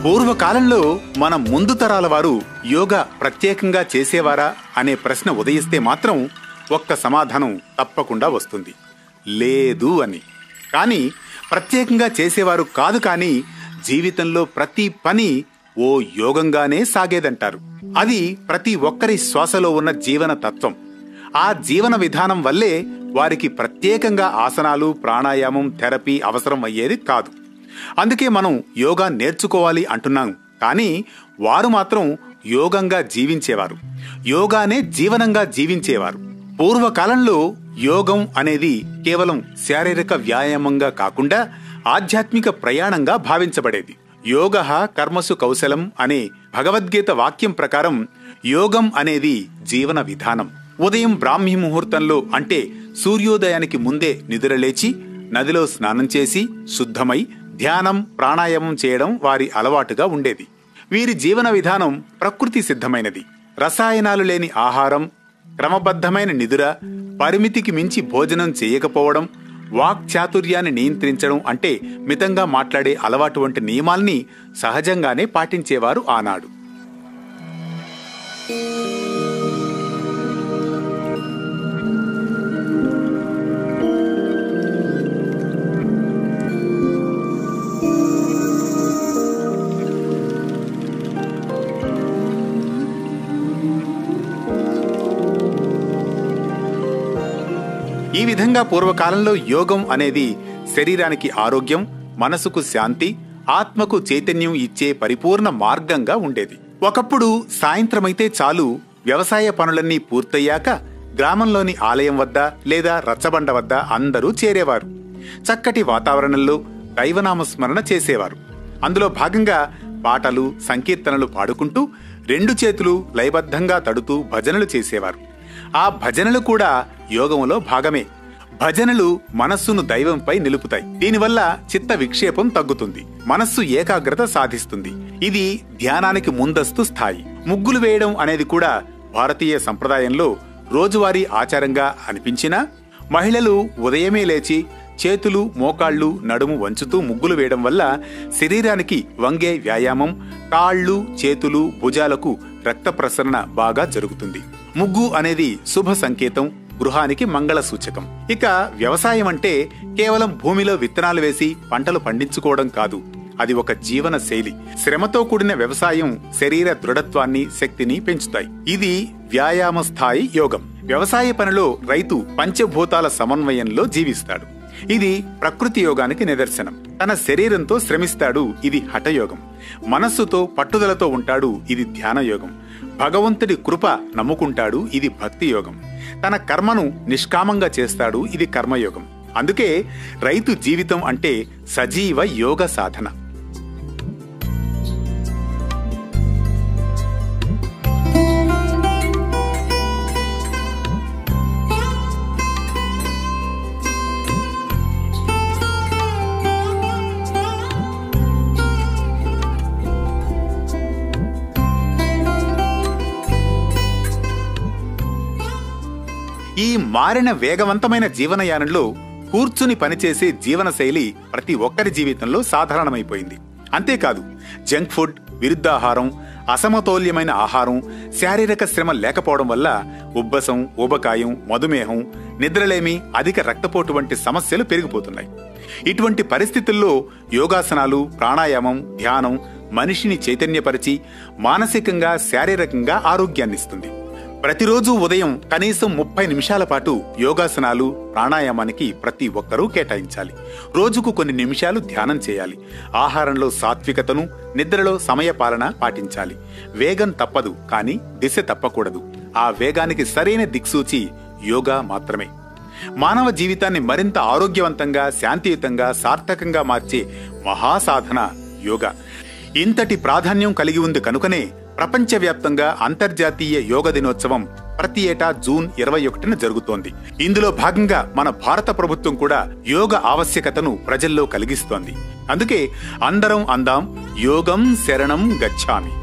పూర్వకాలంలో మన ముందు తరాల వారు యోగా ప్రత్యేకంగా చేసేవారా అనే ప్రశ్న ఉదయిస్తే మాత్రం ఒక్క సమాధానం తప్పకుండా వస్తుంది, లేదు అని. కానీ ప్రత్యేకంగా చేసేవారు కాదు, కానీ జీవితంలో ప్రతి పని ఓ యోగంగానే సాగేదంటారు. అది ప్రతి ఒక్కరి శ్వాసలో ఉన్న జీవన తత్వం. ఆ జీవన విధానం వల్లే వారికి ప్రత్యేకంగా ఆసనాలు, ప్రాణాయామం, థెరపీ అవసరం అయ్యేది కాదు. అందుకే మనం యోగా నేర్చుకోవాలి అంటున్నాం. కానీ వారు మాత్రం యోగంగా జీవించేవారు, యోగానే జీవనంగా జీవించేవారు. పూర్వకాలంలో యోగం అనేది కేవలం శారీరక వ్యాయామంగా కాకుండా ఆధ్యాత్మిక ప్రయాణంగా భావించబడేది. యోగః కర్మసు కౌశలం అనే భగవద్గీత వాక్యం ప్రకారం యోగం అనేది జీవన విధానం. ఉదయం బ్రాహ్మీ ముహూర్తంలో, అంటే సూర్యోదయానికి ముందే నిద్రలేచి నదిలో స్నానం చేసి శుద్ధమై ధ్యానం, ప్రాణాయామం చేయడం వారి అలవాటుగా ఉండేది. వీరి జీవన విధానం ప్రకృతి సిద్ధమైనది. రసాయనాలు లేని ఆహారం, క్రమబద్ధమైన నిద్ర, పరిమితికి మించి భోజనం చేయకపోవడం, వాక్చాతుర్యాన్ని నియంత్రించడం, అంటే మితంగా మాట్లాడే అలవాటు వంటి నియమాల్ని సహజంగానే పాటించేవారు ఆనాడు. ఈ విధంగా పూర్వకాలంలో యోగం అనేది శరీరానికి ఆరోగ్యం, మనసుకు శాంతి, ఆత్మకు చైతన్యం ఇచ్చే పరిపూర్ణ మార్గంగా ఉండేది. ఒకప్పుడు సాయంత్రమైతే చాలు, వ్యవసాయ పనులన్నీ పూర్తయ్యాక గ్రామంలోని ఆలయం వద్ద లేదా రచ్చబండ వద్ద అందరూ చేరేవారు. చక్కటి వాతావరణంలో దైవనామస్మరణ చేసేవారు. అందులో భాగంగా పాటలు, సంకీర్తనలు పాడుకుంటూ 2 చేతులు లయబద్ధంగా తడుతూ భజనలు చేసేవారు. ఆ భజనలు కూడా యోగంలో భాగమే. భజనలు మనస్సును దైవంపై నిలుపుతాయి. దీనివల్ల చిత్త విక్షేపం తగ్గుతుంది, మనస్సు ఏకాగ్రత సాధిస్తుంది. ఇది ధ్యానానికి ముందస్తు స్థాయి. ముగ్గులు వేయడం అనేది కూడా భారతీయ సంప్రదాయంలో రోజువారీ ఆచారంగా అనిపించినా, మహిళలు ఉదయమే లేచి చేతులు, మోకాళ్లు, నడుము వంచుతూ ముగ్గులు వేయడం వల్ల శరీరానికి వంగే వ్యాయామం, కాళ్ళు, చేతులు, భుజాలకు రక్త ప్రసరణ బాగా జరుగుతుంది. ముగ్గు అనేది శుభ సంకేతం, గృహానికి మంగళ సూచకం. ఇక వ్యవసాయం అంటే కేవలం భూమిలో విత్తనాలు వేసి పంటలు పండించుకోవడం కాదు, అది ఒక జీవన శైలి. శ్రమతో కూడిన వ్యవసాయం శరీర దృఢత్వాన్ని, శక్తిని పెంచుతాయి. ఇది వ్యాయామ స్థాయి యోగం. వ్యవసాయ పనిలో రైతు పంచభూతాల సమన్వయంలో జీవిస్తాడు. ఇది ప్రకృతి యోగానికి నిదర్శనం. తన శరీరంతో శ్రమిస్తాడు, ఇది హఠయోగం. మనస్సుతో పట్టుదలతో ఉంటాడు, ఇది ధ్యాన యోగం. భగవంతుడి కృప నమ్ముకుంటాడు, ఇది భక్తి యోగం. తన కర్మను నిష్కామంగా చేస్తాడు, ఇది కర్మయోగం. అందుకే రైతు జీవితం అంటే సజీవ యోగ సాధన. ఈ మారిన వేగవంతమైన జీవనయానంలో కూర్చుని పనిచేసే జీవనశైలి ప్రతి ఒక్కరి జీవితంలో సాధారణమైపోయింది. అంతేకాదు, జంక్ ఫుడ్, విరుద్ధాహారం, అసమతౌల్యమైన ఆహారం, శారీరక శ్రమ లేకపోవడం వల్ల ఉబ్బసం, ఊబకాయం, మధుమేహం, నిద్రలేమి, అధిక రక్తపోటు వంటి సమస్యలు పెరిగిపోతున్నాయి. ఇటువంటి పరిస్థితుల్లో యోగాసనాలు, ప్రాణాయామం, ధ్యానం మనిషిని చైతన్యపరిచి మానసికంగా, శారీరకంగా ఆరోగ్యాన్నిస్తుంది. ప్రతిరోజు ఉదయం కనీసం 30 నిమిషాల పాటు యోగాసనాలు, ప్రాణాయామానికి ప్రతి ఒక్కరూ కేటాయించాలి. రోజుకు కొన్ని నిమిషాలు ధ్యానం చేయాలి. ఆహారంలో సాత్వికతను, నిద్రలో సమయపాలన పాటించాలి. వేగం తప్పదు, కానీ దిశ తప్పకూడదు. ఆ వేగానికి సరైన దిక్సూచి యోగా మాత్రమే. మానవ జీవితాన్ని మరింత ఆరోగ్యవంతంగా, శాంతియుతంగా, సార్థకంగా మార్చే మహాసాధన యోగా. ఇంతటి ప్రాధాన్యం కలిగి ఉంది కనుకనే ప్రపంచవ్యాప్తంగా అంతర్జాతీయ యోగ దినోత్సవం ప్రతి ఏటా జూన్ 21న జరుగుతోంది. ఇందులో భాగంగా మన భారత ప్రభుత్వం కూడా యోగ ఆవశ్యకతను ప్రజల్లో కలిగిస్తోంది. అందుకే అందరం అందాం, యోగం శరణం గచ్ఛామి.